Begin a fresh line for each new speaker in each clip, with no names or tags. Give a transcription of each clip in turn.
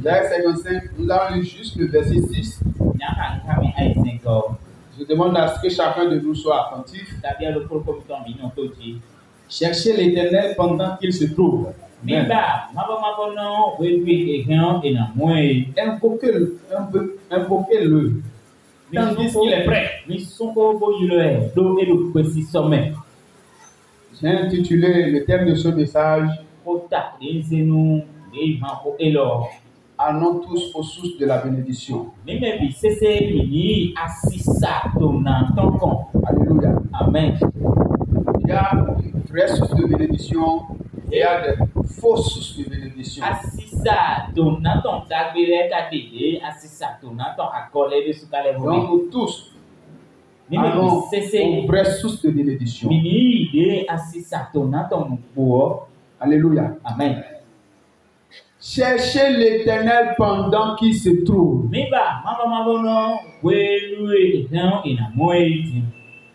Verset 55, nous avons lu juste le verset 6. Je demande à ce que chacun de nous soit attentif. Cherchez l'Éternel pendant qu'il se trouve. Amen. Invoquez-le. Tandis qu'il est prêt. J'ai intitulé le thème de ce message: allons tous aux sources de la bénédiction. Alléluia. Amen. Il y a une vraie source de bénédiction et il y a des fausses sources de bénédiction. Donc nous tous allons aux vraies sources de bénédiction. Alléluia. Amen. Cherchez l'Éternel pendant qu'il se trouve.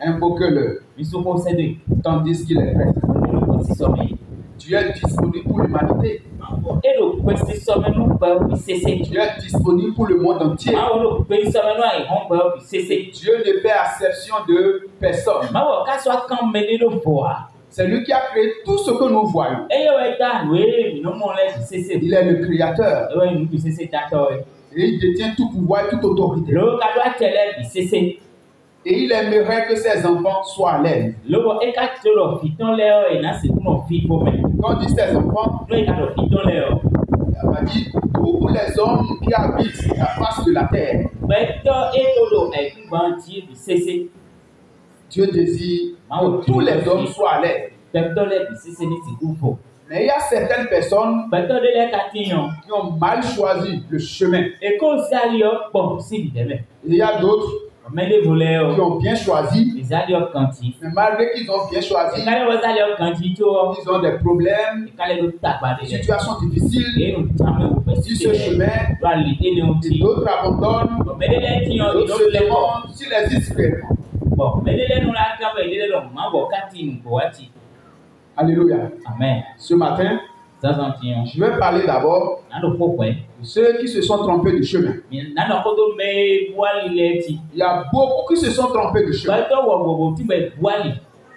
Invoquez-le tandis qu'il est prêt. Dieu est disponible pour l'humanité. Dieu est disponible pour le monde entier. Dieu ne fait exception de personne. C'est lui qui a créé tout ce que nous voyons. Il est le créateur. Et il détient tout pouvoir et toute autorité. Et il aimerait que ses enfants soient à l'aise. Quand on dit ses enfants, il a dit tous les hommes qui habitent la face de la terre. Dieu désire que tous les hommes soient à l'aise. Mais il y a certaines personnes qui ont mal choisi le chemin. Et il y a d'autres qui ont bien choisi, mais malgré qu'ils ont bien choisi, ils ont des problèmes, des situations difficiles sur ce chemin, et d'autres abandonnent, d'autres se demandent s'ils existent réellement. Alléluia. Amen. Ce matin, je vais parler d'abord de ceux qui se sont trompés du chemin. Il y a beaucoup qui se sont trompés du chemin.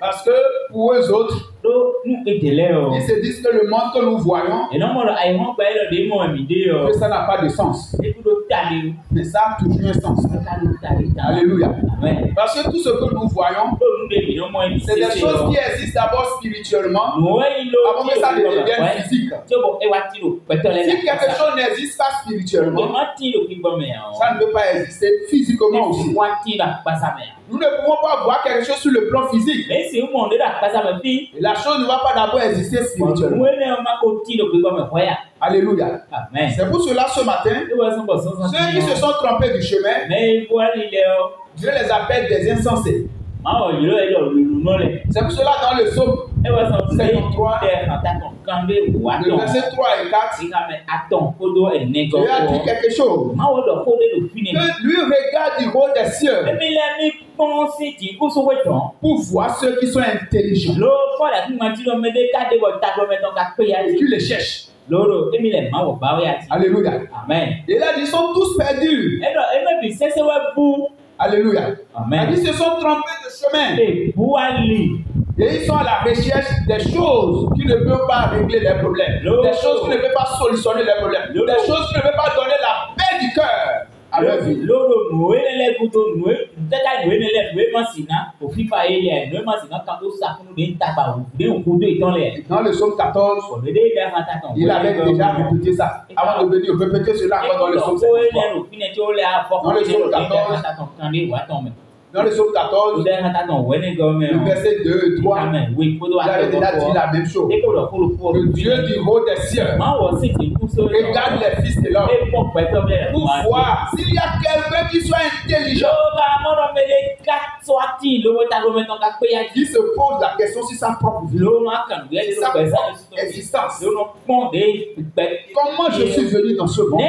Parce que pour eux autres, ils se disent que le monde que nous voyons, que ça n'a pas de sens. Mais ça a toujours un sens. Alléluia. Amen. Parce que tout ce que nous voyons, c'est des choses qui existent d'abord spirituellement, avant que ça ne devienne physique. Si quelque chose n'existe pas spirituellement, ça ne peut pas exister physiquement aussi. Nous ne pouvons pas voir quelque chose sur le plan physique. Et la chose ne va pas d'abord exister spirituellement. Alléluia. Amen. C'est pour cela ce matin, ceux qui se sont trompés du chemin, Dieu les appelle des insensés. C'est pour cela dans le psaume 53, le verset 3 et 4, Dieu a dit quelque chose. Que lui regarde du haut des cieux pour voir ceux qui sont intelligents et qui les cherchent. Alléluia. Amen. Et là, ils sont tous perdus. Alléluia. Amen. Ils se sont trompés de chemin. Et ils sont à la recherche des choses qui ne peuvent pas régler les problèmes. Des choses qui ne peuvent pas solutionner les problèmes. Des choses qui ne peuvent pas donner la paix du cœur à leur vie. Dans le psaume 14, il avait déjà répété ça. Avant de venir répéter cela encore dans le psaume 53. Dans le psaume 14, dans le psaume 14, le verset 2 et 3, il avait déjà dit la même chose. Le Dieu du haut des cieux regarde les fils de l'homme pour voir s'il y a quelqu'un qui soit intelligent, qui se pose la question sur sa propre vie, sa propre existence. Comment je suis venu dans ce monde?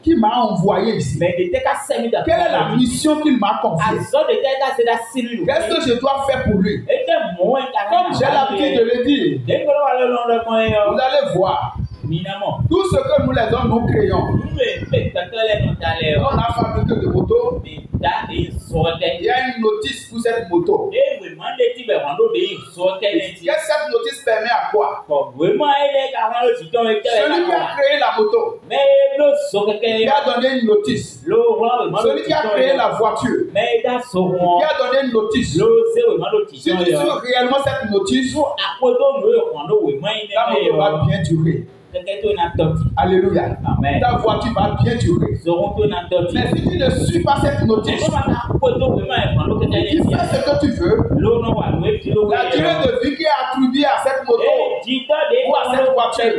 Qui m'a envoyé ici? Quelle est la mission qu'il m'a confiée? Qu'est-ce que je dois faire pour lui? Comme j'ai l'habitude de le dire, vous allez voir, Tout ce que nous les hommes nous créons. On a fabriqué de motos. Il y a une notice pour cette moto. Qu'est-ce que cette notice permet à quoi? Celui qui a créé la moto, il a donné une notice. Celui qui a créé la voiture, il a donné une notice. Si tu suis réellement cette notice, ta moto va bien durer. Alléluia. Amen. Ta voiture va bien durer. Mais si tu ne suis pas cette notice, tu fais ce que tu veux, la durée de vie qui est attribuée à cette moto ou à cette voiture,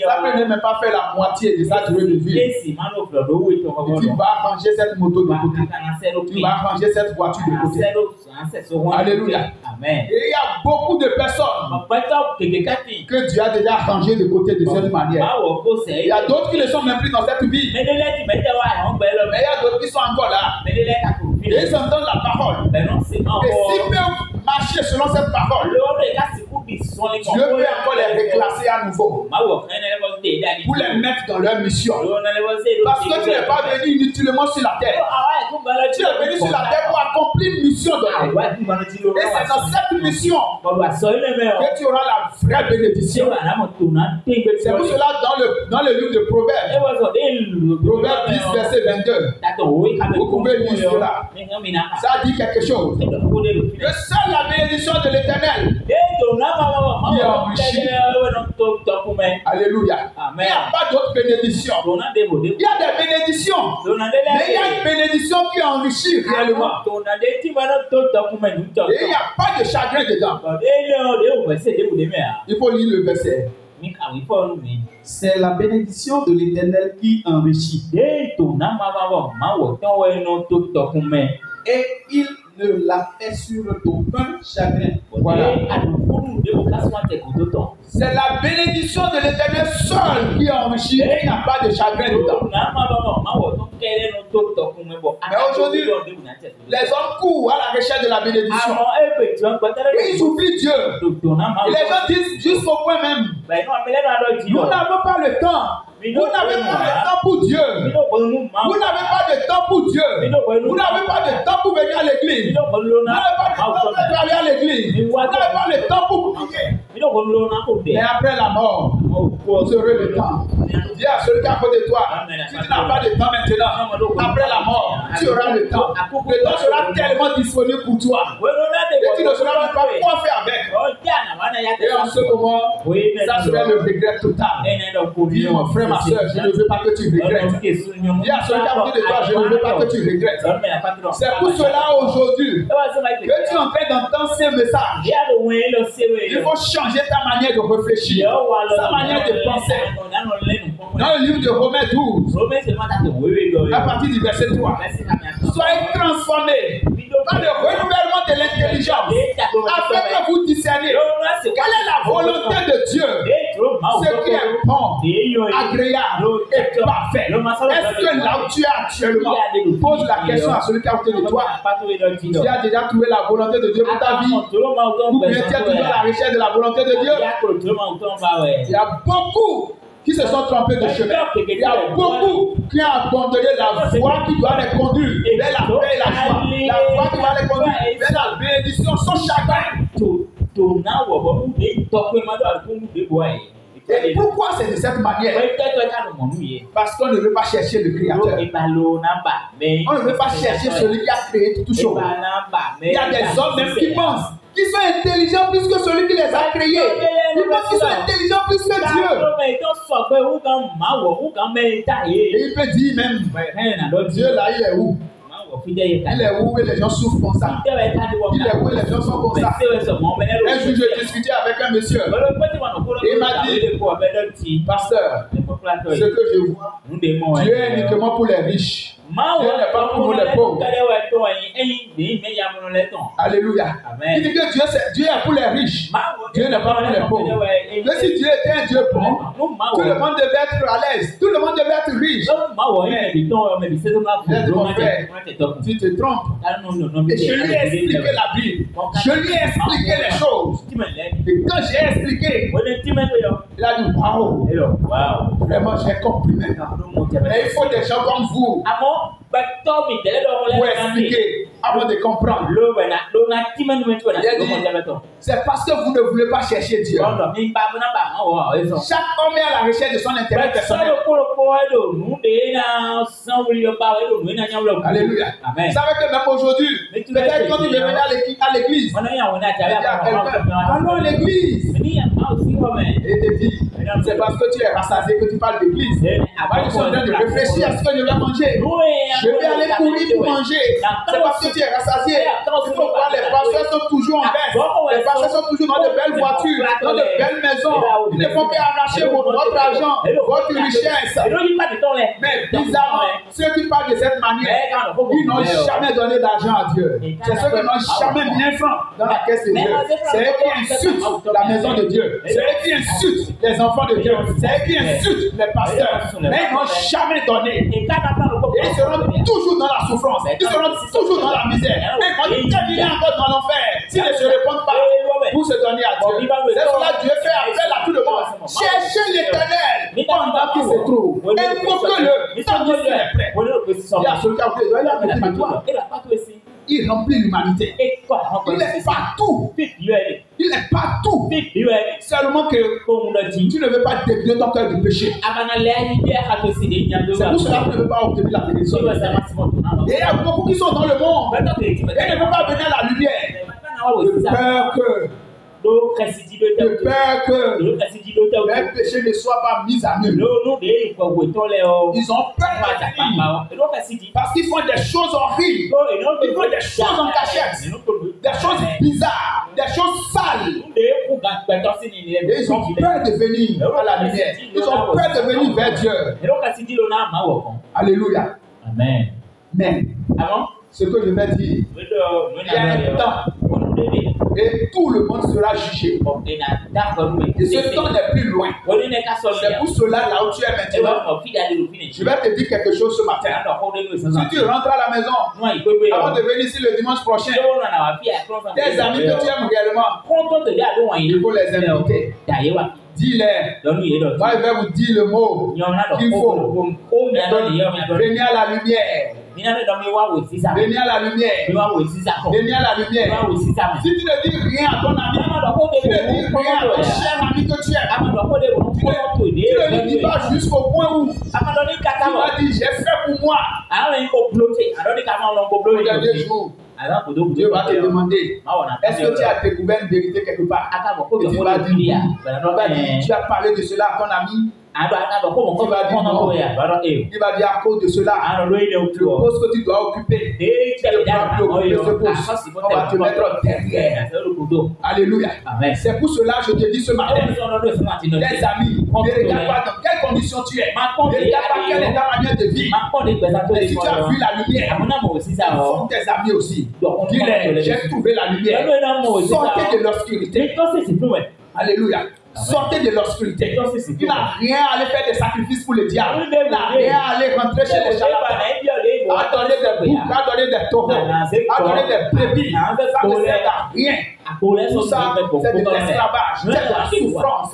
ça peut ne même pas faire la moitié de sa durée de vie. Et tu vas arranger cette moto de côté. Tu vas arranger cette voiture de côté. Alléluia. Amen. Et il y a beaucoup de personnes que Dieu a déjà arrangé de côté de cette manière. Il y a d'autres qui ne sont même plus dans cette vie. Mais il y a d'autres qui sont encore là. Et ils entendent la parole. Et s'ils peuvent marcher selon cette parole, Dieu peut encore les reclasser à nouveau pour les mettre dans leur mission. Parce que tu n'es pas venu inutilement sur la terre. Tu es venu sur la terre pour accomplir une mission donnée. Et c'est dans cette mission que tu auras la vraie bénédiction. C'est pour cela dans le livre de Proverbes, Proverbes 10, verset 22, vous pouvez lire cela. Ça dit quelque chose. Que seule la bénédiction de l'Éternel qui enrichit. Alléluia. Il n'y a pas d'autre bénédiction. Il y a des bénédictions. Mais il y a une bénédiction qui enrichit réellement. Et il n'y a pas de chagrin dedans. Il faut lire le verset. C'est la bénédiction de l'Éternel qui enrichit. Et il ne la fait sur aucun chagrin. Voilà. C'est la bénédiction de l'Éternel seul qui enrichit et il n'y a pas de chagrin dedans. Mais aujourd'hui, les hommes courent à la recherche de la bénédiction. Et ils oublient Dieu. Et les gens disent jusqu'au point même, nous n'avons pas le temps. Vous n'avez pas de temps pour Dieu. Vous n'avez pas de temps pour Dieu. Vous n'avez pas de temps pour venir à l'église. Vous n'avez pas de temps pour aller à l'église. Vous n'avez pas de temps pour prier. Mais après la mort, vous aurez le temps. Dis à celui qui est à côté de toi, si tu n'as pas de temps maintenant, après la mort, tu auras le temps. Le temps sera tellement disponible pour toi. Et tu ne sauras même pas quoi faire avec. Et en ce moment, ça serait le regret total. Dis mon frère, ma soeur, je ne veux pas que tu regrettes. Dis à celui qui est à côté de toi, je ne veux pas que tu regrettes. C'est pour cela aujourd'hui que tu es en train d'entendre ces messages. Il faut changer ta manière de réfléchir, ta manière de penser. Dans le livre de Romains 12, à partir du verset 3, soyez transformés par le renouvellement de l'intelligence, afin que vous discerniez quelle est la volonté de Dieu, ce qui est bon, agréable et parfait. Est-ce que là où tu es actuellement, pose la question à celui qui est à côté de toi, tu as déjà trouvé la volonté de Dieu pour ta vie, ou bien tu as toujours la recherche de la volonté de Dieu? Il y a beaucoup qui se sont trompés de chemin. Il y a beaucoup qui ont abandonné la voie qui doit les conduire vers la paix et la joie. La voie qui va les conduire vers la bénédiction sans chagrin. Et pourquoi c'est de cette manière? Parce qu'on ne veut pas chercher le Créateur. On ne veut pas chercher celui qui a créé toutes choses. Il y a des hommes même qui pensent qu'ils sont intelligents plus que celui qui les a créés. Ils pensent qu'ils sont intelligents plus que Dieu. Et il peut dire même, Dieu là, il est où? Il est où et les gens souffrent comme ça? Il est où et les gens sont comme ça? Un jour, je discutais avec un monsieur. Et il m'a dit, pasteur, ce que je vois, Dieu est uniquement pour les riches. Dieu n'est pas pour nous les pauvres. Alléluia. Il dit que Dieu est pour les riches. Dieu n'est pas pour les pauvres. Mais si Dieu était un Dieu bon, tout le monde devait être à l'aise. Tout le monde devait être riche. Tu te trompes. Et je lui ai expliqué la Bible. Je lui ai expliqué les choses. Et quand j'ai expliqué, il a dit waouh. Vraiment, j'ai compris maintenant. Mais il faut des gens comme vous pour expliquer avant de comprendre. C'est parce que vous ne voulez pas chercher Dieu. Chaque homme est à la recherche de son intérêt personnel. Alléluia. Vous savez que même aujourd'hui, peut-être quand il est venu à l'église, allons à l'église. Et te dit, c'est parce que tu es rassasié que tu parles d'église. Ils sont en train de réfléchir à ce que je vais manger. Je vais aller courir pour manger. C'est parce que tu es rassasié. Il faut voir, les pasteurs sont toujours en baisse. Les pasteurs sont toujours dans de belles voitures, dans de belles maisons. Ils ne font qu'arracher votre argent, votre richesse. Mais bizarrement, ceux qui parlent de cette manière, ils n'ont jamais donné d'argent à Dieu. C'est ceux qui n'ont jamais mis un franc dans la caisse de Dieu. C'est eux qui insultent la maison de Dieu. C'est eux qui insultent les enfants de Dieu. C'est eux qui insultent les pasteurs. Mais ils n'ont jamais donné. Et ils seront toujours dans la souffrance. Ils seront toujours dans la misère. Et quand ils terminent encore dans l'enfer, s'ils ne se répondent pas pour se donner à Dieu. C'est cela que Dieu fait appel à tout le monde. Cherchez l'Éternel pendant qu'il se trouve. Invoquez-le tandis qu'il est prêt. Il y a celui qui a fait à côté de toi. Il remplit l'humanité. Il est partout. Il est partout. Seulement que tu ne veux pas dévier ton cœur du péché. C'est pour cela que tu ne veux pas obtenir la bénédiction. Et il y a beaucoup qui sont dans le monde et ne veulent pas venir à la lumière. De peur que leur péché ne soit pas mis à nu. Ils ont peur parce qu'ils font des choses horribles. Ils font des choses en cachette, des choses bizarres, des choses sales. Et ils ont peur de venir à la lumière. Ils ont peur de venir vers Dieu. Alléluia. Amen. Mais ce que je vais dire, il y a un temps et tout le monde sera jugé. Et ce temps n'est plus loin. C'est pour cela, là où tu es maintenant, je vais te dire quelque chose ce matin. Si tu rentres à la maison, avant de venir ici le dimanche prochain, tes amis que tu aimes réellement, il faut les inviter. Dis-les. Moi, je vais vous dire le mot qu'il faut. Venez à la lumière. Venez à la lumière. Venez à la lumière. Si tu ne dis rien à ton ami, tu ne dis rien à ton cher ami que tu aimes, tu ne dis pas jusqu'au point où tu vas dire j'ai fait pour moi. Regardez jour. Dieu va te demander, est-ce que tu as découvert une vérité quelque part? Et tu vas dire, tu as parlé de cela à ton ami. Il va dire à cause de cela, le poste que tu dois occuper, on va te mettre derrière. Alléluia. C'est pour cela que je te dis ce matin, tes amis, ne regarde pas dans quelles conditions tu es, ne regarde pas quelle est ta manière de vivre. Mais si tu as vu la lumière, forme tes amis aussi. Dis-les, j'ai trouvé la lumière. Sortez de l'obscurité. Alléluia. Sortez de l'obscurité. Il n'a rien à aller faire des sacrifices pour le diable. Il n'a rien à aller rentrer chez les charlatans. À donner des boucs, à donner des taureaux, à donner des brebis. Ça ne sert à rien. Tout ça, c'est de l'esclavage, c'est de la souffrance.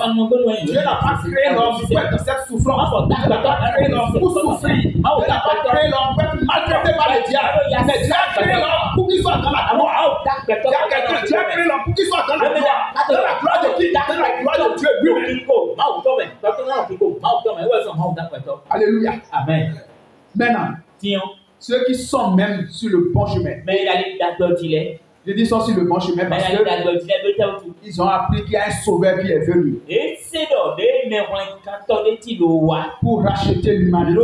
Dieu n'a pas créé l'homme pour être cette souffrance. Dieu n'a pas créé l'homme pour souffrir. Dieu n'a pas créé l'homme pour être maltraité par le diable. Mais Dieu a créé l'homme pour qu'il soit dans la gloire. Dieu a créé l'homme pour qu'il soit dans la gloire. Dans la gloire de qui? Dans la gloire de Dieu lui-même. Alléluia. Amen. Maintenant, ceux qui sont même sur le bon chemin. Je dis sont sur le bon chemin parce qu'ils ont appris qu'il y a un sauveur qui est venu pour racheter l'humanité.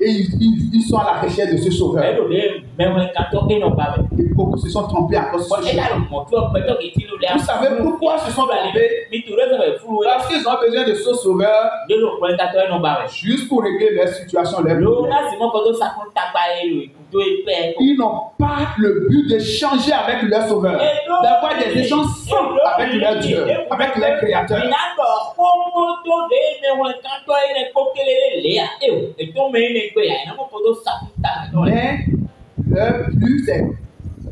Et ils sont à la recherche de ce sauveur. Et beaucoup se sont trompés à cause de ce sauveur. Vous savez pourquoi ils se sont trompés? Parce qu'ils ont besoin de ce sauveur juste pour régler leur situation, leur problème. Ils n'ont pas le but de changer avec leur sauveur, d'avoir des échanges simples avec leur Dieu, avec leur créateur. Mais leur but, c'est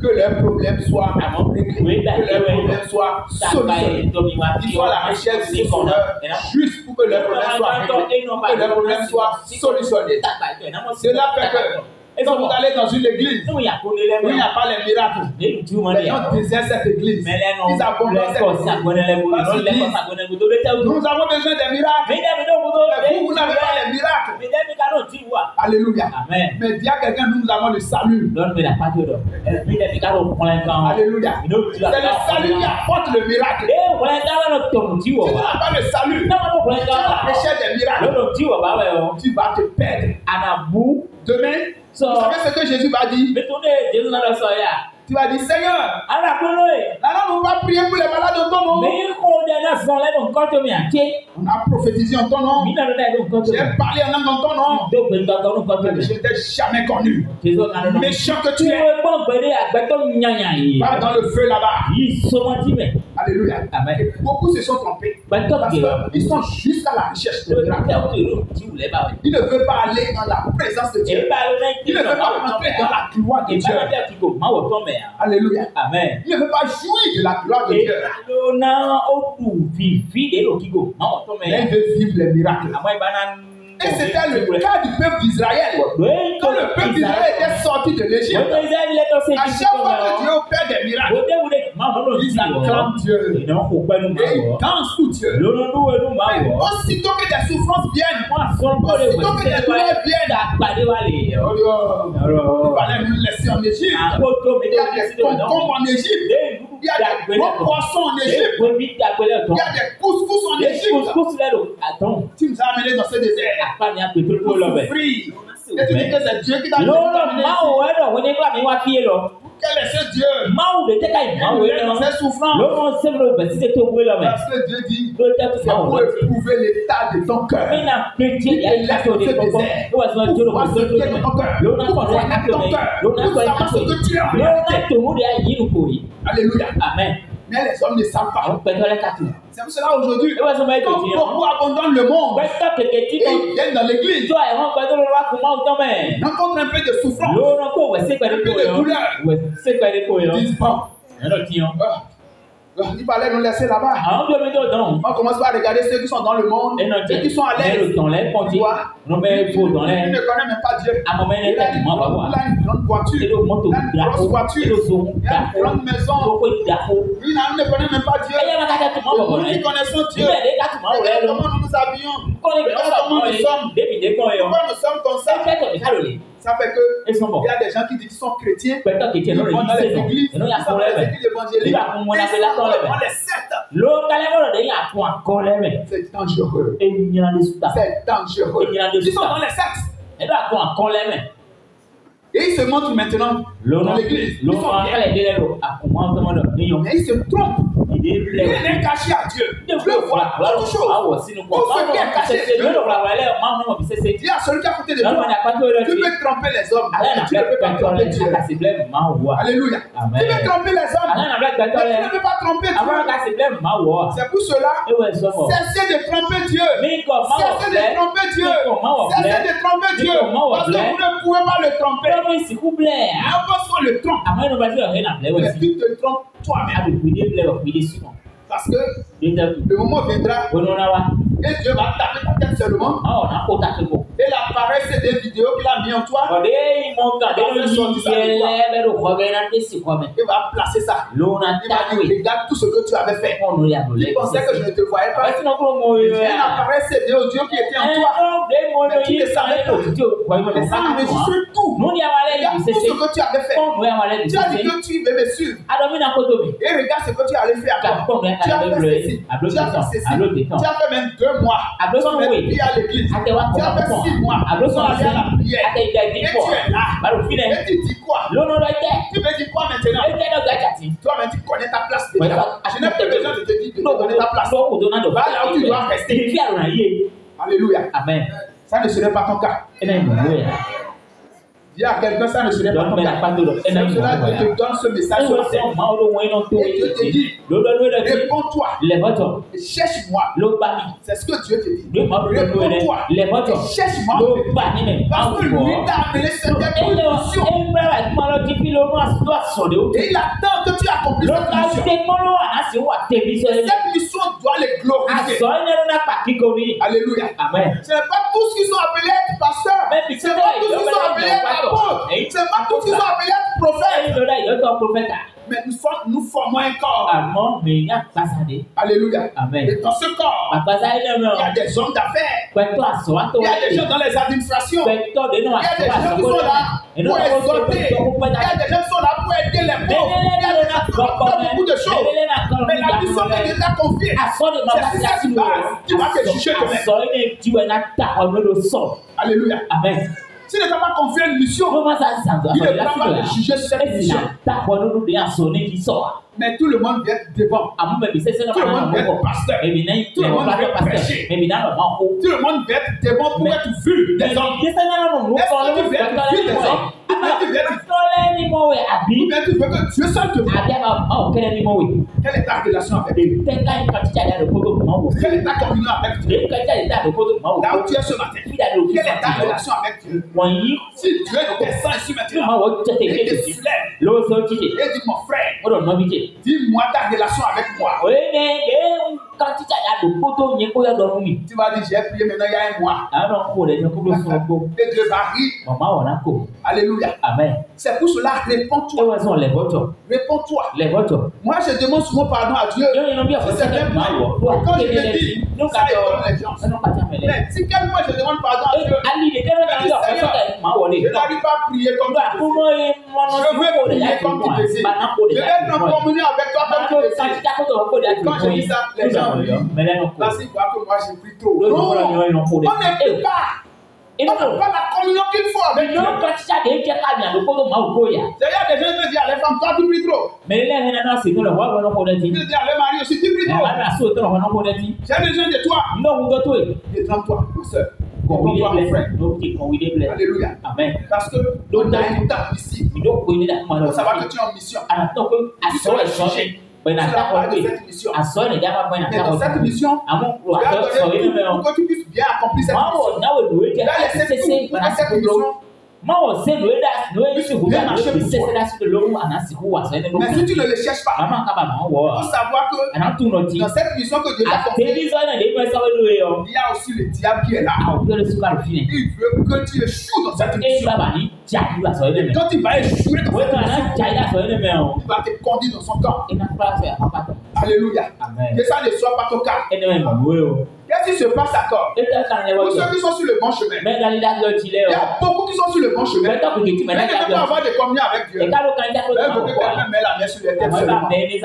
que leurs problèmes soient réglés, que leurs problèmes soient solutionnés. Ils sont à la recherche de ce sauveur juste pour que leurs problèmes soient réglés, que leurs problèmes soient solutionnés. Cela fait que quand vous allez dans une église où il n'y a pas les miracles, les gens désertent cette église. Ils abandonnent cette église. Nous avons besoin des miracles. Mais vous n'avez pas les miracles. Alléluia. Amen. Mais dis à quelqu'un, nous avons le salut. Alléluia. C'est le salut qui apporte le miracle. Si tu n'as pas le salut, tu as la recherche des miracles, tu vas te perdre. Demain, vous savez ce que Jésus va dire? Tu vas dire, Seigneur, alors on va prier pour les malades en ton nom. On a prophétisé en ton nom. J'ai parlé en langue en ton nom. Je ne t'ai jamais connu. Méchant que tu es. Va dans le feu là-bas. Alléluia. Amen. Beaucoup se sont trompés. Parce qu'ils sont juste à la recherche de miracles. Ils ne veulent pas aller dans la présence de Dieu. Ils ne veulent pas entrer dans la gloire de Dieu. Alléluia. Amen. Il ne veut pas jouir de la gloire de Dieu. Mais il veut vivre les miracles. Et c'était le cas du peuple d'Israël. Quand le peuple d'Israël était sorti de l'Égypte, à chaque fois que Dieu opère des miracles, ils acclament Dieu. Et ils dansent pour Dieu. Et aussitôt que des souffrances viennent, aussitôt que des douleurs viennent, il fallait nous laisser en Égypte. Il y a des concombres en Égypte. Il y a des gros poissons en Égypte. Il y a des couscous en Égypte. Tu nous as amenés dans ce désert. Pour souffrir. Et tu dis que c'est Dieu qui t'a amené. Quel est ce Dieu? Il est dans ses souffrances. Parce que Dieu dit, c'est pour éprouver l'état de ton cœur. Il te laisse dans ce désert. Pour voir ce qui est dans ton cœur. Pour connaître ton cœur. Pour savoir ce que tu es en réalité. Alléluia. Amen. Mais les hommes ne savent pas. C'est pour cela aujourd'hui, quand beaucoup abandonnent le monde et ils viennent dans l'église, ils rencontrent un peu de souffrance, un peu de douleur. Ils disent bon, il fallait nous laisser là-bas. On commence par regarder ceux qui sont dans le monde et qui sont à l'aise. Il ne connaît même pas Dieu. Il a une grande voiture, il a une grosse voiture, il a une grande maison. Il ne connaît même pas Dieu. Nous qui connaissons Dieu, regardez comment nous nous habillons, regardez comment nous sommes. Pourquoi nous sommes comme ça? Ça fait que il y a des gens qui disent qu'ils sont chrétiens, ils vont dans les églises, ils sont dans les églises évangéliques, on les secte. C'est dangereux. C'est dangereux. Ils sont dans les sectes. Et ils se montrent maintenant dans l'église. Ils sont bien. Mais ils se trompent. Il est caché à Dieu. Dieu voit toute chose. Tout ce qui est caché, Dieu le voit. Dis à celui qui est à côté de toi, tu peux tromper les hommes, mais tu ne peux pas tromper Dieu. Alléluia. Tu peux tromper les hommes, mais tu ne peux pas tromper Dieu. C'est pour cela, cessez de tromper Dieu. Cessez de tromper Dieu. Cessez de tromper Dieu. Parce que vous ne pouvez pas le tromper. Parce qu'on le trompe. Mais tu te trompes toi-même. Parce que le moment viendra et Dieu va taper ta tête seulement. Et l'appareil, c'est des vidéos qu'il a mis en toi. Il va placer ça. Il va dire, regarde tout ce que tu avais fait. Il pensait que je ne te voyais pas. Il y a un appareil, c'est des audios qui étaient en toi. Mais tu ne savais pas. Mais ça enregistre tout. Regarde tout ce que tu avais fait. Tu as dit que tu veux me suivre. Et regarde ce que tu allais faire encore. Tu as fait ceci. Tu as fait ceci. Tu as fait même 2 mois. Sans même prier à l'église. Tu as fait 6 mois. Sans aller à la prière. Et tu es là. Et tu dis quoi? Tu me dis quoi maintenant? Toi, mais tu connais ta place déjà. Je n'ai pas besoin de te dire de connaître ta place. Va là où tu dois rester. Alléluia. Amen. Ça ne serait pas ton cas. Dis à quelqu'un, ça ne serait pas ton cas. C'est cela que je te donne ce message sur la terre. Et Dieu te dit, réponds-toi. Cherche-moi. C'est ce que Dieu te dit. Réponds-toi. Cherche-moi. Parce que lui t'a appelé cette condition. Et il attend que tu accomplisses cette mission. Cette mission doit les glorifier. Alléluia. Amen. Ce n'est pas tous qui sont appelés à être pasteurs. Ce n'est pas tous qui sont appelés à être apôtres. Ce n'est pas tous qui sont appelés à être prophètes. Mais nous formons un corps. Alléluia. Amen. Et dans ce corps, il y a des hommes d'affaires. Il y a des gens dans les administrations. Il y a des gens qui sont là pour exhorter. Il y a des gens qui sont là pour aider les pauvres. Il y a des gens qui font beaucoup de choses. Mais la mission que Dieu t'a confiée, c'est sur cette base qui va te juger demain. Alléluia. Amen. Si ne t'a pas confié une mission, il ne va pas te juger cette mission. Mais tout le monde vient devant. Tout le monde vient être pasteur. Tout le monde vient prêcher. Tout le monde vient être devant pour être vu des hommes. Est-ce que tu viens être vu des hommes? Ou bien tu viens tu veux que Dieu seul te voie? Quelle est ta relation avec Dieu? Quelle est ta communion avec Dieu? Là où tu es ce matin, quelle est ta relation avec Dieu? Si Dieu descend ici maintenant, et te soulève, et dit mon frère, dis-moi ta relation avec moi. Tu vas dire, j'ai prié maintenant il y a un mois. Et Dieu va rire. Alléluia. Amen. C'est pour cela, réponds-toi. Réponds-toi. Moi, je demande souvent pardon à Dieu. Si c'est même moi, quand je te dis, ça étonne les gens. Mais si quelquefois je demande pardon à Dieu, je n'arrive pas à prier comme ça. Je veux prier comme tu désires. Je vais être en communion avec toi comme tu désires. Quand je dis ça, les gens rient. Parce qu'ils voient que moi j'ai pris trop. Non, on n'est plus pas. On n'a pas la communion qu'il faut avec Dieu. C'est-à-dire des gens qui disent à les femmes, toi tu pries trop. Ils disent à les maris aussi, tu pries trop. J'ai besoin de toi. Détrompe-toi, ma soeur. Comprends-toi, mon frère. Alléluia. Amen. Parce que on a une table ici. Il faut savoir que tu es en mission. Tu seras jugé. Mais dans cette mission, tu dois donner tout pour que tu puisses bien accomplir cette mission. Là, cette mission. Mais si tu ne le cherches pas, il faut savoir que dans cette mission que Dieu t'a confiée, il y a aussi le diable qui est là. Il veut que tu échoues dans cette mission. Et quand il va échouer dans cette mission, il va te conduire dans son camp. Alléluia. Que ça ne soit pas ton cas. Qu'est-ce qui se passe encore? Pour ceux qui sont sur le bon chemin, il y a beaucoup qui sont sur le bon chemin. Mais ne peuvent pas avoir de communion avec Dieu. Il veut que quelqu'un mette la main sur les têtes seulement. Et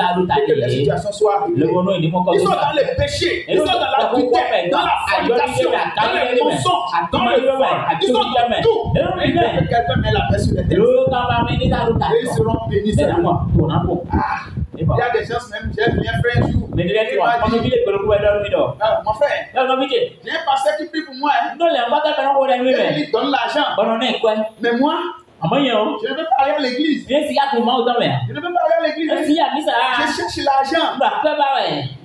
que les situations soient réglées. Ils sont dans les péchés. Ils sont dans la tutelle, dans la fornication, dans les mensonges, dans le vol. Ils sont dans tout. Mais il veut que quelqu'un mette la main sur les têtes. Et ils seront bénis seulement. Il y a des gens même, j'ai bien fait un jour. Mon frère, j'ai un pasteur qui prie pour moi. Il lui donne l'argent. Mais moi, je ne veux pas aller à l'église. Je ne veux pas aller à l'église. Je cherche l'argent.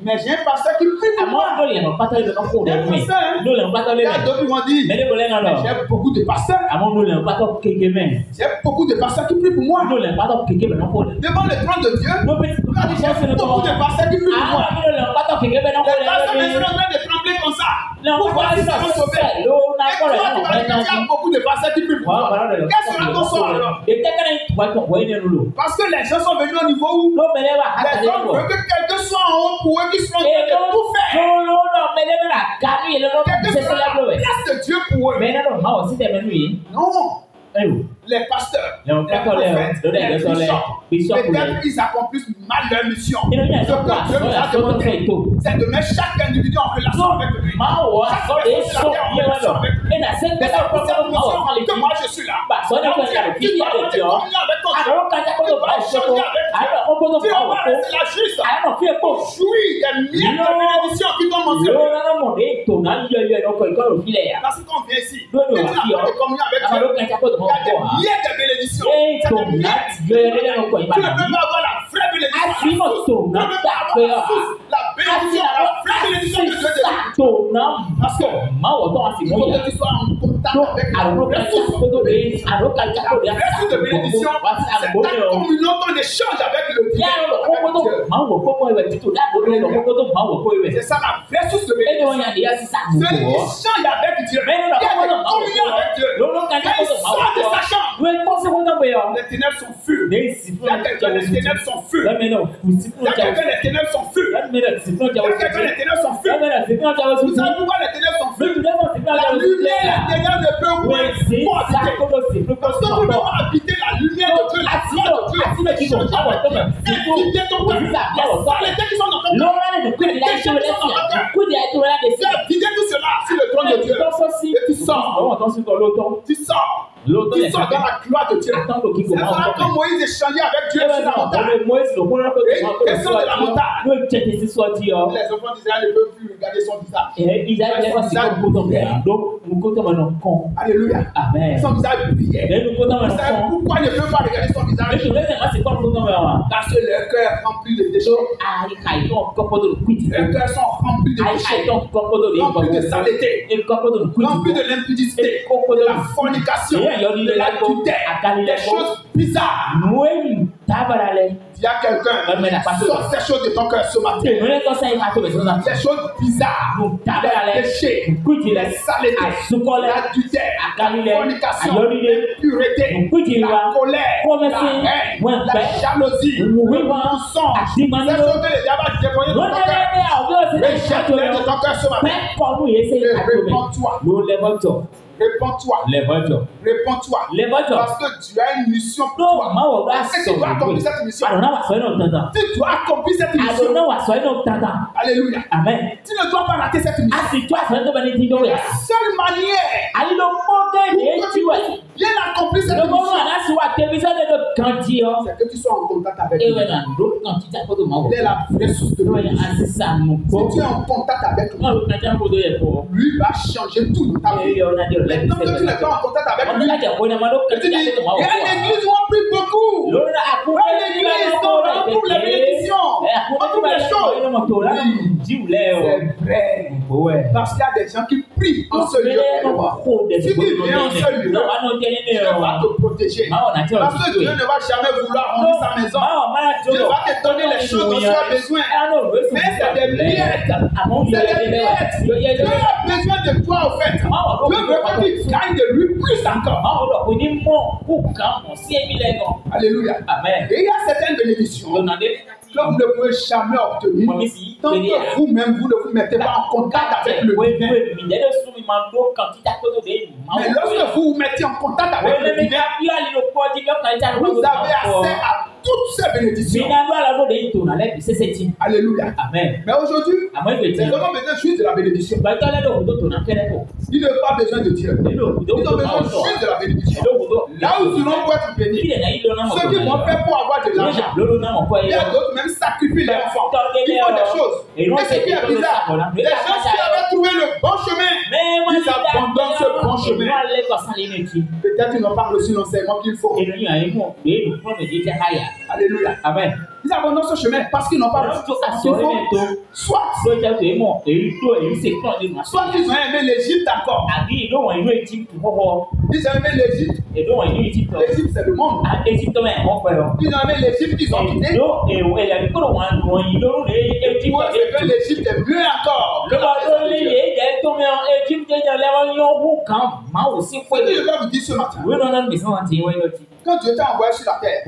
Mais j'ai un pasteur qui prie pour moi. Il y a d'autres qui m'ont dit, j'ai beaucoup de pasteurs. J'ai beaucoup de pasteurs qui prient pour moi. Devant le trône de Dieu, j'ai beaucoup de pasteurs qui prient pour moi. Les pasteurs sont en train de trembler comme ça. Pour voir si ça va sauver. Et toi, tu vas dire qu'il y a beaucoup de pasteurs qui prient pour toi. Qu'est-ce que ton sort alors? Parce que les gens sont venus au niveau où les hommes veulent que quelqu'un soit en haut pour eux qui sont en train de tout faire. Quelqu'un soit la place de Dieu pour eux. Non. les pasteurs, les prophètes, les bishops, peut-être ils accomplissent mal leur mission. Ce que Dieu nous a demandé, c'est de mettre chaque individu en relation avec lui. Chaque personne en relation avec lui. Et c'est pour cette mission que moi je suis là. Tu vas avoir des communions avec ton Dieu. Tu vas échanger avec Dieu. Tu vas pas rester là juste pour jouir des miettes de bénédiction qui t'ont mentionné. Parce qu'on vient ici, et tu n'as pas de communion avec Dieu. Il y a des miettes de bénédiction. C'est des miettes. Tu ne peux pas avoir la vraie bénédiction. Tu ne peux pas avoir la bénédiction, la vraie bénédiction de Dieu. Parce que il faut que tu sois en contact avec le ressource de bénédiction. C'est ta communion, ton échange avec le Dieu. C'est ça la vraie source de bénédiction. Celui qui change avec Dieu, il y a des communions avec Dieu. Quand il sort de sa chambre, les ténèbres sont fures. Il y a quelqu'un, les ténèbres sont fures. Il y a quelqu'un, les ténèbres sont fures. Il y a quelqu'un, les ténèbres sont fures. Vous savez pourquoi les ténèbres sont fures? La lumière, les ténèbres ne peuvent pas habiter. Parce que vous ne pouvez pas habiter la lumière de Dieu, la gloire de Dieu. Évitez ton cœur. Les saletés qui sont dans ton cœur. Les péchés qui sont dans ton cœur. Évitez tout cela sur le trône de Dieu. Et tu sors. Tu sors. Tu sors dans la gloire de Dieu. C'est ça quand Moïse échangeait avec Dieu sur la montagne. Et il descend de la montagne. Les enfants d'Israël ne peuvent plus regarder son visage. Alléluia. Son visage brillait. Vous savez pourquoi il ne peut pas regarder son visage? Parce que leur cœur est rempli de déchets. Leurs cœurs sont remplis de déchets. Remplis de saleté. Remplis de l'impudicité. De la fornication. De l'adultère. Des choses bizarres. Il y a quelqu'un qui sort ces choses de ton cœur ce matin. Des choses bizarres. Les péchés. Les saletés. L'adultère. La fornication. L'impureté. La colère. La haine. La jalousie. Le mensonge. Ces choses que le diable a déployées dans ton cœur. Rejette-les de ton cœur ce matin. Et réponds-toi. Réponds-toi. Réponds-toi. Parce que tu as une mission pour toi. Et tu dois accomplir cette mission. Tu dois accomplir cette mission. Alléluia. Amen. Tu ne dois pas rater cette mission. La seule manière pour bien accomplir cette mission, c'est que tu sois en contact avec lui. Il est la vraie source de bénédiction. Si tu es en contact avec lui va changer tout dans ta vie. Maintenant que tu n'es pas en contact avec lui, tu dis, et l'église on prie beaucoup. L'église on pour les bénédictions. On trouve les choses. C'est vrai. Parce qu'il y a des gens qui prient en ce lieu. Si tu viens en ce lieu, Dieu va te protéger. Parce que Dieu ne va jamais vouloir rendre sa maison. Dieu va te donner les choses dont tu as besoin. Mais c'est des miettes. C'est des miettes. Dieu a besoin de toi au fait. Dieu veut que tu gagnes de lui plus encore. Alléluia. Amen. Et il y a certaines bénédictions que vous ne pouvez jamais obtenir tant que vous-même vous ne vous mettez pas en contact avec le divin. Mais lorsque vous vous mettez en contact avec le divin, vous avez accès à toutes ces bénédictions. Alléluia. Amen. Mais aujourd'hui, les hommes ont besoin juste de la bénédiction. Ils n'ont pas besoin de Dieu. Ils ont besoin juste de la bénédiction. Là où ils vont être bénis, ceux qui vont faire pour avoir de l'argent, il y a d'autres même sacrifient les enfants. Ils font des choses. Et ce qui est bizarre, les gens qui avaient trouvé le bon chemin, ils abandonnent ce bon chemin. Peut-être qu'ils n'ont pas reçu l'enseignement qu'il faut. Alléluia. Amen. Ils abandonnent ce chemin parce qu'ils n'ont pas reçu l'enseignement qu'il faut. Soit qu'ils ont aimé l'Égypte encore. Ils ont aimé l'Égypte. L'Égypte, c'est le monde. Ils ont aimé l'Égypte, ils ont quitté. C'est que l'Égypte est mieux encore. Ce que je vais vous dire ce matin. Quand Dieu t'a envoyé sur la terre,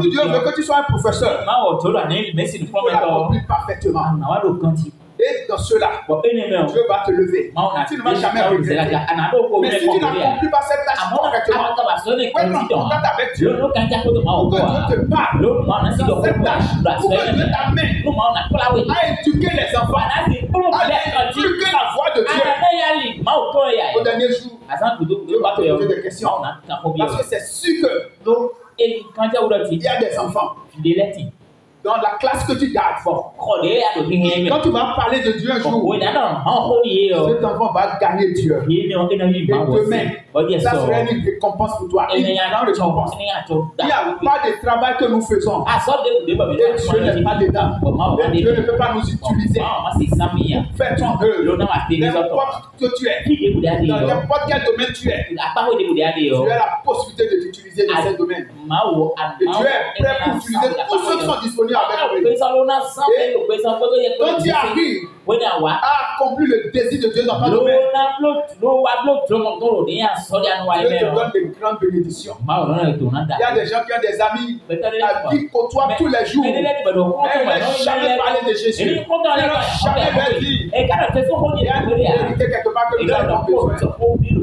si Dieu veut que tu sois un professeur, il faut l'accomplir parfaitement. Et dans cela, Dieu va te lever. Tu ne vas jamais regretter. Mais si tu n'accomplis pas cette tâche correctement, tu es en contact avec Dieu. Pour que Dieu te parle dans cette tâche. Pour que Dieu t'amène à éduquer les enfants. À inculquer la voix de Dieu. Au dernier jour, Dieu va te poser des questions. Parce que c'est sûr que il y a des enfants dans la classe que tu gardes. Quand tu vas parler de Dieu un jour, cet enfant va gagner Dieu. Et demain, ça sera une récompense pour toi. Une grande récompense. Il n'y a pas de travail que nous faisons. Et Dieu n'est pas dedans. Et Dieu ne peut pas nous utiliser. Fais ton œuvre. N'importe que tu es. Dans n'importe quel domaine tu es. Tu as la possibilité de t'utiliser dans ce domaine. Et tu es prêt pour utiliser tous ceux qui sont disponibles avec lui. Quand tu arrives à accomplir le désir de Dieu dans ton domaine, Dieu te donne de grandes bénédictions. Il y a des gens qui ont des amis qui côtoient tous les jours. Mais ils n'ont jamais parlé de Jésus. Ils n'ont jamais dit. Il y a une vérité quelque part que nous avons besoin.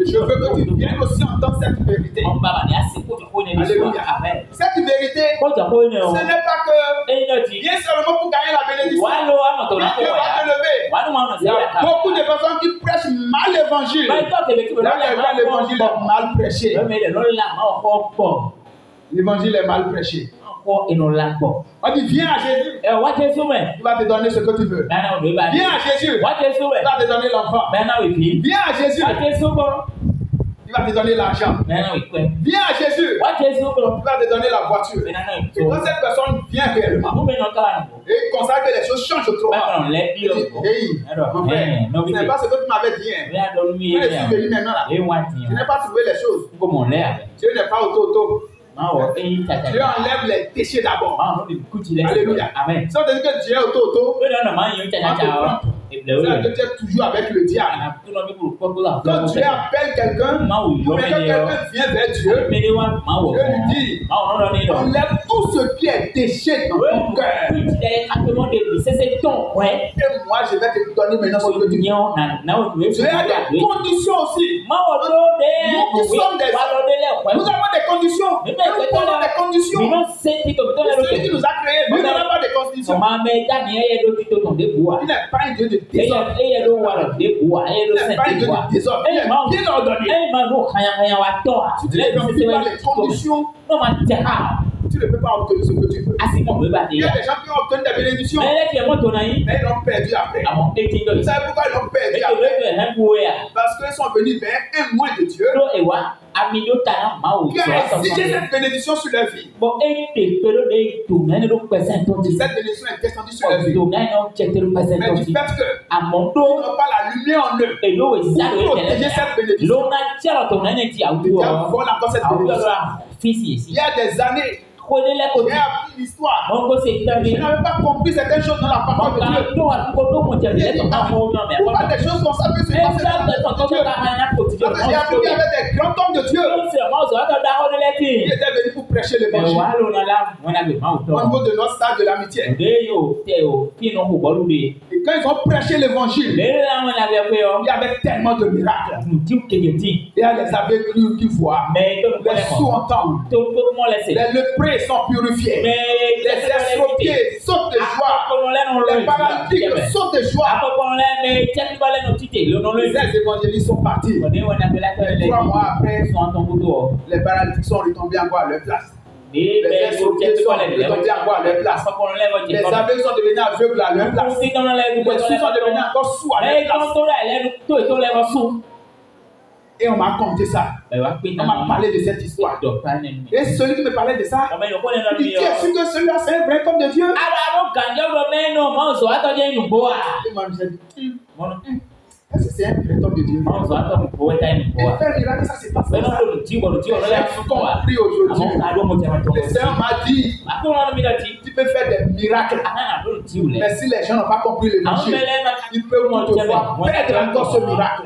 Je veux que tu viennes aussi entendre cette vérité. Alléluia. Cette vérité, ce n'est pas que viens seulement pour gagner la bénédiction. Dieu va te lever. Il y a beaucoup de personnes qui prêchent mal l'évangile. L'évangile est mal prêché. L'évangile est mal prêché. On dit viens à Jésus. Il va te donner ce que tu veux. Viens à Jésus. Il va te donner l'enfant. Viens à Jésus. Il va te donner l'argent. Viens à Jésus. Il va te donner la voiture. Et quand cette personne vient réellement et constate que les choses changent autrement, il dit, mon frère, ce n'est pas ce que tu m'avais dit. Je suis venu maintenant là. Je n'ai pas trouvé les choses. Dieu n'est pas auto. Dieu enlève les déchets d'abord. Alléluia. Si on dit que Dieu est auto, c'est que tu es toujours avec le diable. Quand Dieu appelle quelqu'un, ou bien quand quelqu'un vient vers Dieu, Dieu lui dit, enlève tout ce qui est déchet dans ton cœur. Et moi, je vais te donner maintenant ce que tu veux. Dieu a des conditions aussi. Nous qui sommes des hommes, nous avons des conditions. Nous posons des conditions. Celui qui nous a créés, lui n'aura pas de conditions. Il n'est pas un Dieu de désordre. Il n'est pas un Dieu de désordre. Il est bien ordonné. Si tu ne remplis pas les conditions, tu ne peux pas obtenir ce que tu veux. Il y a des gens qui ont obtenu des bénédictions, mais ils l'ont perdu après. Vous savez pourquoi ils l'ont perdu après? Parce qu'ils sont venus vers un moins de Dieu qui a exigé cette bénédiction sur leur vie. Cette bénédiction est descendue sur leur vie. Mais du fait qu'ils n'ont pas la lumière en eux pour protéger cette bénédiction, le diable vole encore cette bénédiction. Il y a des années, j'ai appris l'histoire. Je n'avais pas compris certaines choses dans la parole de Dieu. Pourquoi des choses comme ça peuvent se passer dans la parole de Dieu? Parce que j'ai appris qu'il y avait des grands hommes de Dieu qui étaient venus pour prêcher l'évangile. Au niveau de notre stade de l'amitié. Et quand ils ont prêché l'évangile, il y avait tellement de miracles. Il y a les aveugles qui voient, les sourds entendent, les lépreux sont purifiés, les estropiés sautent de joie, les paralytiques sautent de joie. Les évangélistes sont partis. 3 mois après, les paralytiques sont retombés encore à leur place. Les estropiés sont retombés encore à leur place. Les aveugles sont devenus aveugles à leur place. Les sourds sont devenus encore sourds à leur place. Et on m'a conté ça. On m'a parlé de cette histoire. Et celui qui me parlait de ça, il dit, est-ce que celui-là c'est un vrai homme de Dieu? Et moi je dis, est-ce que c'est un vrai homme de Dieu? Et faire miracle, ça se passe comme ça. J'ai compris aujourd'hui. Le Seigneur m'a dit, tu peut faire des miracles. Mais si les gens n'ont pas compris l'évangile, ils peuvent toutefois perdre encore ce miracle.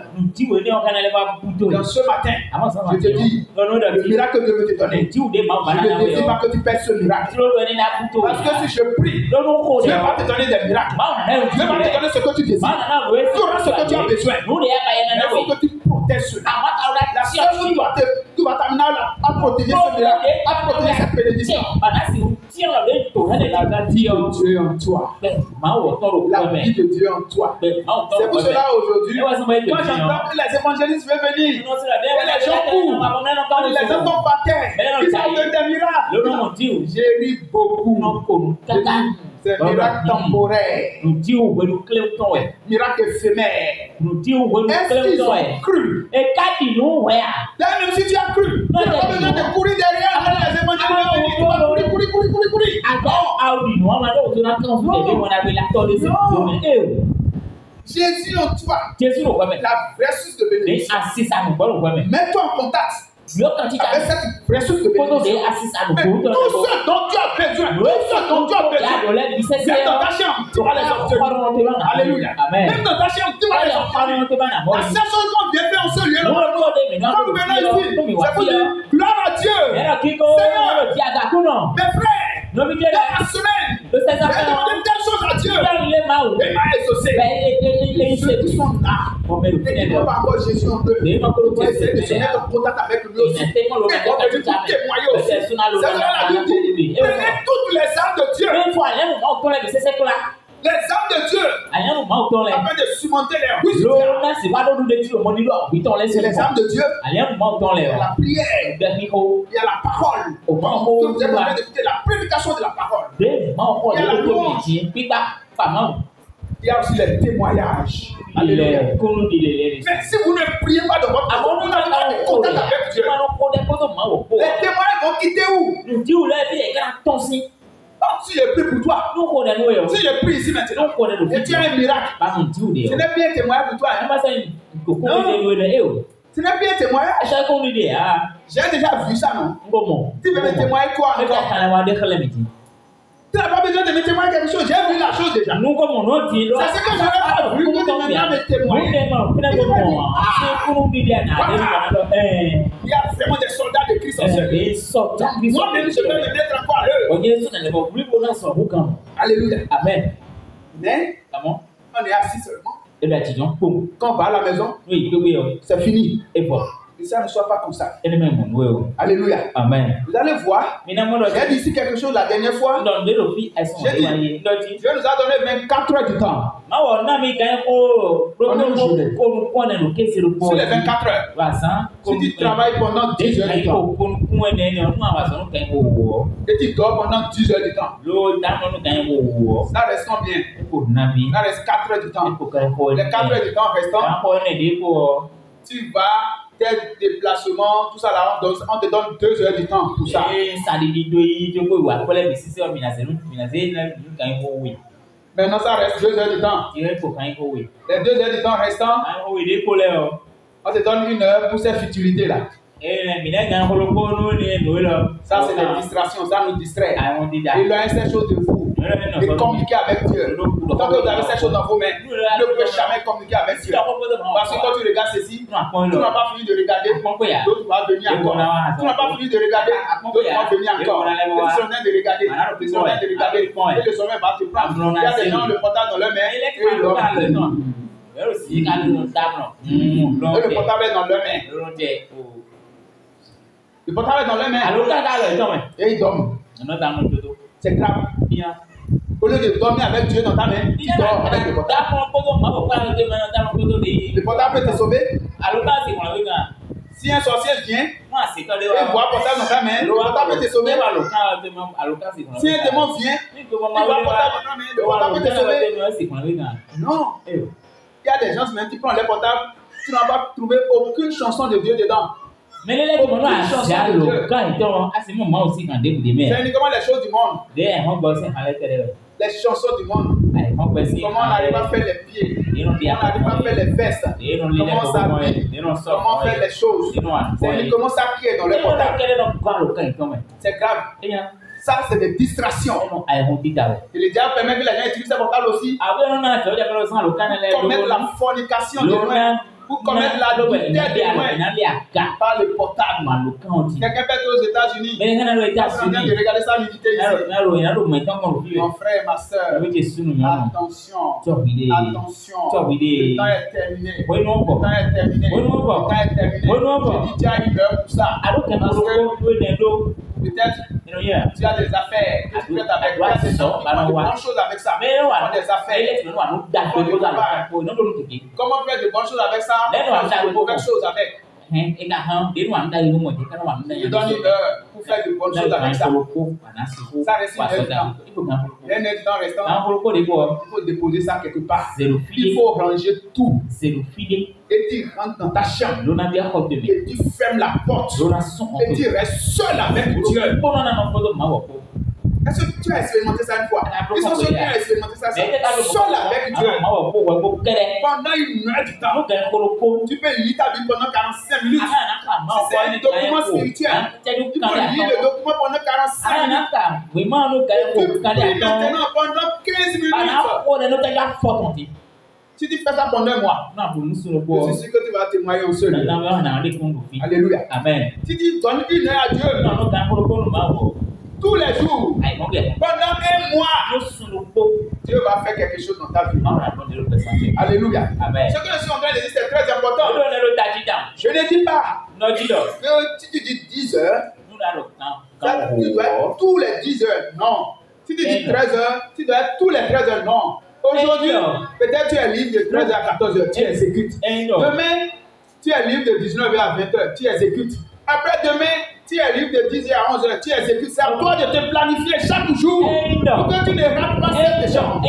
Donc ce matin, je te dis, le miracle que Dieu veut te donner. Je ne te dis pas que tu perds ce miracle. Parce que si je prie, Dieu va te donner des miracles. Dieu va te donner ce que tu désires. Tu auras ce que tu as besoin. Mais il faut que tu protèges cela. La seule chose qui va t'amener à protéger ce miracle, à protéger cette bénédiction. La vie de Dieu en toi. La vie de Dieu en toi. C'est pour cela aujourd'hui, quand j'entends que les évangélistes veulent venir, et les gens courent, les gens tombent par terre, ils ont des miracles. J'ai ri beaucoup. C'est un miracle temporaire. Miracle éphémère. Est-ce qu'ils ont cru? Même si tu as cru, tu n'as pas besoin de courir derrière les évangélistes. Tu vas courir. Jésus en toi. La vraie source de bénédiction. Mets-toi en contact avec cette vraie source de bénédiction. Mais tout ce dont tu as besoin, même dans ta chambre, tu vas les obtenir. Alléluia. Même dans ta chambre, tu vas les obtenir. La seule chose qu'on vient faire en ce lieu-là, quand nous venons ici, c'est pour dire gloire à Dieu. Seigneur, mes frères, dans la semaine, j'ai demandé telle chose à Dieu. Il m'a exaucé. Et ceux qui sont là, et qui n'ont pas encore Jésus en eux, on va essayer de se mettre en contact avec lui aussi. Et on va venir pour témoigner aussi. C'est là la Bible dit, prenez toutes les armes de Dieu. Les armes de Dieu, afin de surmonter les ruses. C'est les armes de Dieu. Il y a la prière. Il y a la parole. Vous avez besoin d'écouter la prédication de la parole. Il y a la louange. Il y a aussi les témoignages. Alléluia. Mais si vous ne priez pas de votre côté, vous n'avez pas de contact avec Dieu. Les témoignages vont quitter où? Si je prie pour toi, si je prie ici maintenant, et tu as un miracle, ce n'est plus un témoignage pour toi. Ce n'est plus un témoignage. J'ai déjà vu ça, non? Tu veux me témoigner quoi encore? Tu n'as pas besoin de me témoigner quelque chose. J'ai vu la chose déjà. C'est ce que j'avais pas vu. Tu veux maintenant me témoigner. Il y a vraiment des soldats de Christ en ce lieu. Moi-même, je vais me mettre encore à eux. Alléluia. Amen. Mais, on est assis seulement. Quand on va à la maison, c'est fini. Et voilà. Que ça ne soit pas comme ça. Alléluia. Amen. Vous allez voir. J'ai dit ici quelque chose la dernière fois. J'ai dit, Dieu nous a donné 24 heures de temps. Sur les 24 heures. Si tu travailles pendant 10 heures de temps, et tu dors pendant 10 heures de temps, ça reste combien? Ça reste 4 heures de temps. Les 4 heures de temps restants, tu vas tel déplacement, tout ça là, on te donne 2 heures du temps pour ça. Maintenant, ça reste 2 heures du temps. Les 2 heures du temps restants, on te donne 1 heure pour ces futilités là. Ça, c'est des distractions, ça nous distrait. Il a cette chose de vous. De communiquer avec Dieu. Tant que vous avez cette chose dans vos mains, vous ne pouvez jamais communiquer avec Dieu. Parce que quand tu regardes ceci, tu n'as pas fini de regarder, d'autres vont venir encore. Tu n'as pas fini de regarder, d'autres vont venir encore. Ils sont en train de regarder, ils sont en train de regarder, et le sommeil va te prendre. Il y a des gens le portable dans leurs mains, et ils dorment. Et le portable est dans leurs mains. Le portable est dans leurs mains. Et ils dorment. C'est grave. Au lieu de dormir avec Dieu dans ta main, tu dors avec le portable. Le portable peut te sauver. Si un sorcier vient et voit le portable dans ta main, le portable peut te sauver. Si un démon vient et voit le portable dans ta main, le portable peut te sauver. Non. Il y a des gens même qui prennent les portables, tu n'as pas trouvé aucune chanson de Dieu dedans. Mais les chansons de Dieu. C'est uniquement les choses du monde. Les chansons du monde. Comment on arrive à faire les pieds. Comment on arrive à faire les vestes. Comment on s'habille. Comment on fait les choses. C'est uniquement ça qui est dans le portable. C'est grave. Ça, c'est des distractions. Et le diable permet que les gens utilisent ce vocal aussi pour commettre la fornication de loin, pour commettre l'adultère de loin par le portable. Quelqu'un peut être aux États-Unis. Tu es en train de regarder ça à l'unité ici. Mon frère, ma soeur, attention. Attention. Le temps est terminé. Le temps est terminé. Le temps est terminé. Je dis, tu as une heure pour ça. Parce que peut-être tu as des affaires que tu fais avec toi, c'est gens qui font de bonnes choses avec ça. Ils font des affaires. Comment faire de bonnes choses avec ça? Faire de mauvaises choses avec. Je donne une heure pour faire de bonnes choses avec ça. Ça reste une heure du temps. Un heure du temps restant, il faut déposer ça quelque part. Il faut ranger tout. Et tu rentres dans ta chambre. Et tu fermes la porte. Et tu restes seul avec Dieu. Est-ce que tu as expérimenté ça une fois? Ils sont ceux qui ont expérimenté ça seul avec Dieu. Pendant une heure du temps, tu peux lire ta Bible pendant 45 minutes. C'est un document spirituel. Tu peux lire le document pendant 45 minutes. Tu peux maintenant pendant 15 minutes. Si tu fais ça pendant un mois, je suis sûr que tu vas témoigner au seul. Alléluia. Amen. Si tu donnes une heure à Dieu, tous les jours, pendant un mois, Dieu va faire quelque chose dans ta vie. Alléluia. Amen. Ce que je suis en train de dire, c'est très important. Je ne dis pas que si tu dis 10 heures, tu dois être tous les 10 heures. Non. Si tu dis 13 heures, tu dois être tous les 13 heures. Non. Aujourd'hui, peut-être tu es libre de 13h à 14h, tu exécutes. Demain, tu es libre de 19h à 20h, tu exécutes. Après demain, tu es libre de 10h à 11h, tu exécutes. C'est à toi de te planifier chaque jour pour que tu ne rates pas cette échange.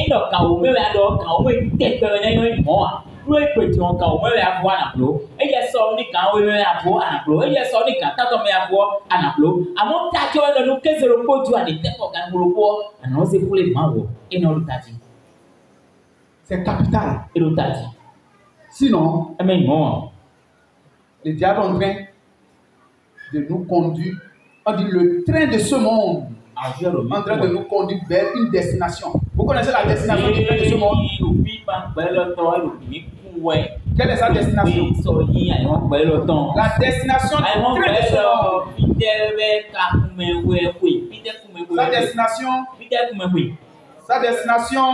C'est capital. Sinon, le diable est en train de nous conduire. On dit le train de ce monde en train de nous conduire vers une destination. Vous connaissez la destination du train de ce monde? Quelle est sa destination? La destination du train de ce monde. Sa destination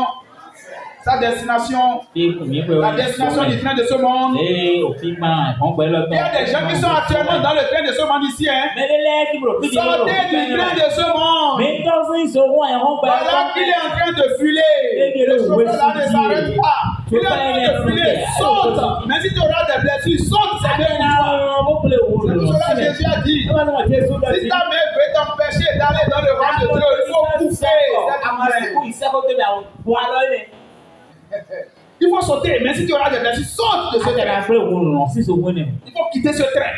la destination du train de ce monde. Il y a des gens qui sont actuellement dans le train de ce monde ici. Sortez du train de ce monde. Voilà qu'il est en train de filer. Le chauffeur là ne s'arrête pas. Il est en train de filer. Saute. Mais si tu auras des blessures, saute. C'est bien pour toi. C'est pour cela que Jésus a dit, si ta main veut t'empêcher d'aller dans le royaume de Dieu, il faut couper cette. Il faut sauter, mais si tu auras des blessures, saute de ce train. Il faut quitter ce train.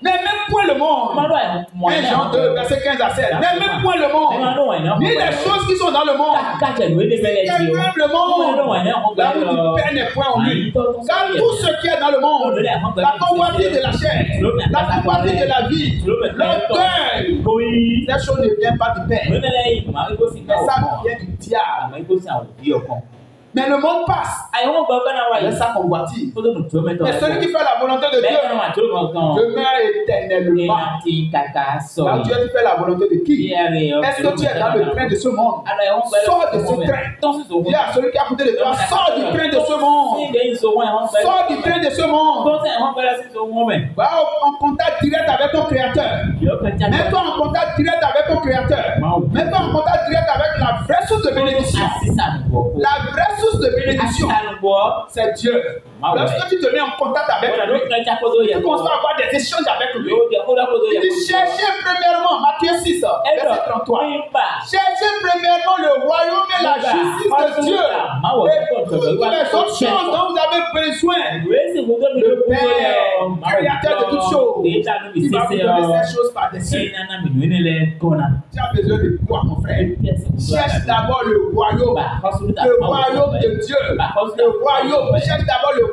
Mais même point le monde. 1 Jean 2, verset 15 à 16. Mais même point le monde. Ni les choses qui sont dans le monde. Quelqu'un aime le monde. L'amour du Père n'est point en lui. Car tout ce qui est dans le monde, la convoitise de la chair, la convoitise de la vie, l'orgueil, ces choses ne viennent pas du Père. Mais ça vient du diable. Mais le monde passe. Laisse sa convoitise. Mais celui qui fait la volonté de Dieu demeure éternellement. Là, Dieu fait la volonté de qui? Est-ce que tu es dans le train de ce monde? Sors de ce train. Dis à celui qui est à côté de toi, sors du train de ce monde. Sors du train de ce monde. Va en contact direct avec ton Créateur. Mets-toi en contact direct avec ton Créateur. Mets-toi en contact direct avec la vraie source de bénédiction. La vraie source de bénédiction, c'est Dieu. Lorsque tu te mets en contact avec lui, tu commences à avoir des échanges avec lui. Il dit cherchez premièrement, Matthieu 6, verset 33. Cherchez premièrement le royaume et la justice de Dieu. Et toutes les autres choses dont vous avez besoin, le Père, créateur de toutes choses, il va vous donner ces choses par-dessus. Tu as besoin de quoi, mon frère? Cherche d'abord le royaume de Dieu. Le royaume. Cherche d'abord le royaume.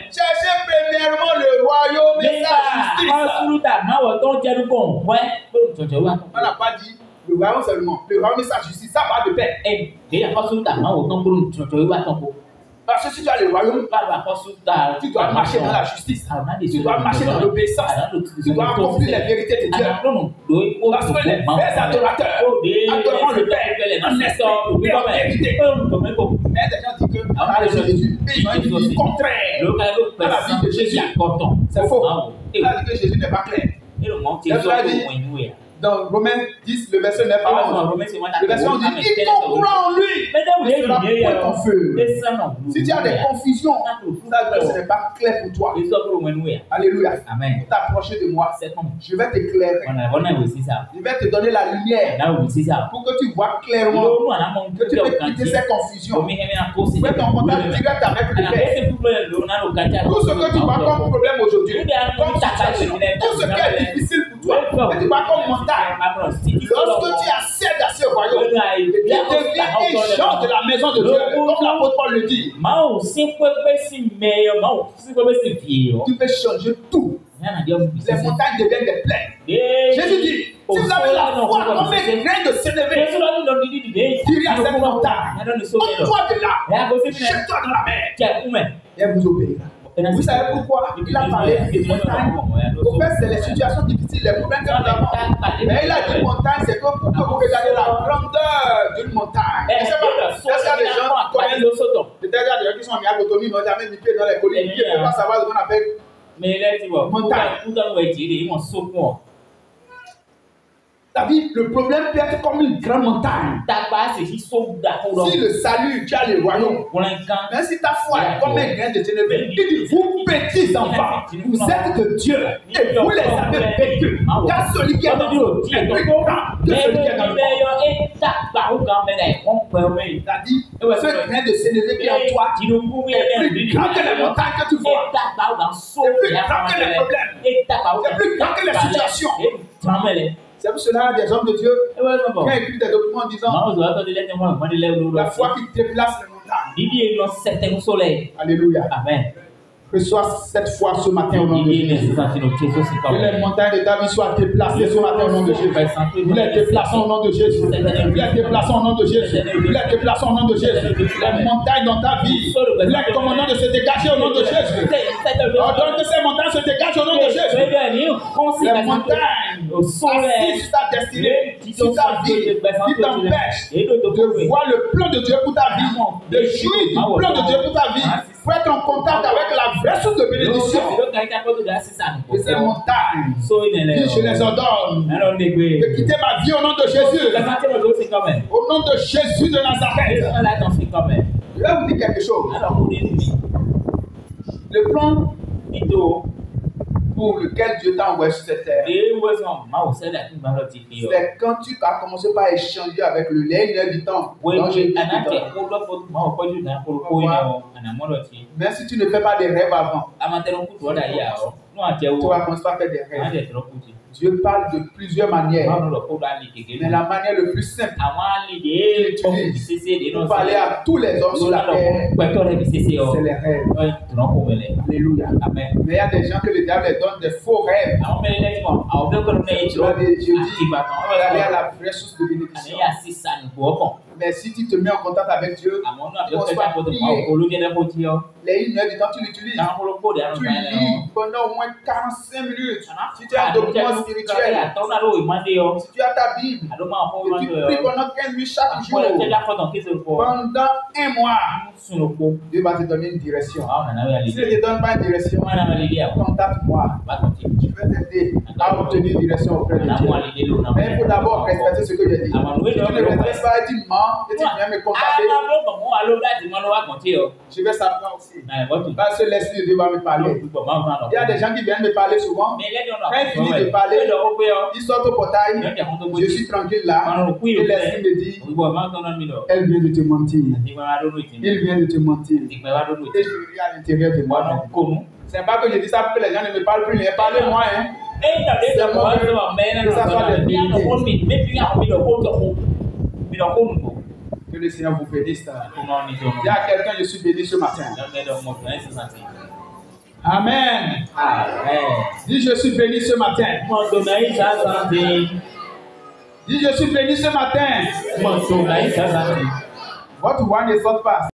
Cherchez premièrement le royaume et sa justice. n'a pas dit le royaume seulement. Le royaume c'est la justice. Ça va de paix. Parce que si tu as le royaume, tu dois marcher dans la justice. Tu dois marcher dans l'obéissance. Tu dois accomplir les vérités de Dieu. Parce que les vrais adorateurs adoreront le Père en esprit et en vérité. Mais des gens disent que Jésus, ils ont dit le contraire dans la vie de Jésus. C'est faux. Il a dit que Jésus n'est pas clair. Dans Romains 10, le verset 9 à 11, le verset 11 dit quiconque croit en lui ne sera point en feu. Si tu as des confusions, ça veut dire que ce n'est pas clair pour toi. Alléluia.
Amen.
Pour t'approcher de moi, je vais t'éclairer. Je vais te donner la lumière pour que tu vois clairement, que tu peux quitter ces confusions. Tu fais ton contact direct avec le Père. Tout ce que tu vois comme problème aujourd'hui, comme situation, tout ce qui est difficile pour toi, que tu vois comme montagne, lorsque tu accèdes à ce royaume, tu deviens un gens de la maison de Dieu, comme l'apôtre Paul le dit. Tu peux changer tout. Les montagnes deviennent des plaines. Jésus dit, si vous avez la foi comme un grain de sénévé, tirez à cette montagne, ôte-toi de là, jette-toi dans la mer, et elle vous obéira. Vous savez pourquoi il a parlé des montagnes? Au fait, c'est les situations difficiles, les problèmes que nous avons. Mais il a dit montagne, c'est pour que vous regardez la grandeur d'une montagne. Je ne sais pas, est-ce qu'il y a des gens qui connaissent peut-être il y a des gens qui sont mis à l'autonomie, n'ont jamais mis pied dans les collines, qui ne peuvent pas savoir ce qu'on appelle montagne. C'est-à-dire, le problème peut être comme une grande montagne. Si le salut, tu as le royaume. Mais si ta foi est comme un grain de ténèbres, il dit, vous petits enfants, vous êtes de Dieu et vous les avez vaincus. Car celui qui est dans vous est plus grand que celui qui est dans le monde. C'est-à-dire, ce grain de ténèbres qui est en toi est plus grand que les montagnes que tu vois. C'est plus grand que les problèmes. C'est plus grand que les situations. C'est pour cela des hommes de Dieu qui ont écrit des documents en disant la foi qui déplace les montagnes. Alléluia.
Amen.
Reçois cette foi ce matin au nom de Jésus. Que les montagnes de David soient déplacées ce matin au nom de Jésus. Nous les déplaçons au nom de Jésus. Nous les déplaçons au nom de Jésus. Nous les déplaçons au nom de Jésus. Les montagnes dans ta vie, les commandants de se dégager au nom de Jésus. Ordonne que ces montagnes se dégagent au nom de Jésus. Les montagnes assises sur ta destinée, sur ta vie, qui t'empêchent de voir le plan de Dieu pour ta vie, de jouir du plan de Dieu pour ta vie, pour être en contact avec la vraie source de bénédiction. Et ces montagnes, je les ordonne de quitter ma vie au nom de Jésus. Au nom de Jésus de Nazareth. Je vais vous dire quelque chose. Le plan pour lequel Dieu t'a envoyé sur cette terre, c'est quand tu as commencé par échanger avec le lait du temps. Mais si tu ne fais pas des rêves avant, tu vas commencer par faire des rêves. Dieu parle de plusieurs manières. Mais la manière le plus simple qu'il utilise pour parler à tous les hommes sur la terre, c'est les rêves. Alléluia. Mais il y a des gens que le diable leur donne des faux rêves. Je dis, aller à la vraie source de bénédiction. Mais si tu te mets en contact avec Dieu, tu commences par prier. Les 1 heure du temps, tu l'utilises. Tu lis pendant au moins 45 minutes. Si tu as un document spirituel, si tu as ta Bible, et tu pries pendant 15 minutes chaque jour, pendant 1 mois, Dieu va te donner une direction. S'il ne te donne pas une direction, contacte-moi. Je vais t'aider à obtenir une direction auprès de Dieu. Mais il faut d'abord respecter ce que j'ai dit. Si tu ne respectes pas, tu mens et tu viens me contacter. Je vais savoir aussi. Parce que l'esprit de Dieu va me parler. Il y a des gens qui viennent me parler souvent. Quand ils finissent de parler, ils sortent au portail. Je suis tranquille là. Et l'esprit me dit, elle vient de te mentir. Il vient de te mentir. Et je ris à l'intérieur de moi. C'est pas que je dis ça pour que les gens ne me parlent plus. Mais parlez-moi, hein. Que le Seigneur vous bénisse. Il y a quelqu'un, je suis béni ce matin. Amen. Amen. Dis je suis béni ce matin. Dis je suis béni ce matin. Votre voix ne saute pas.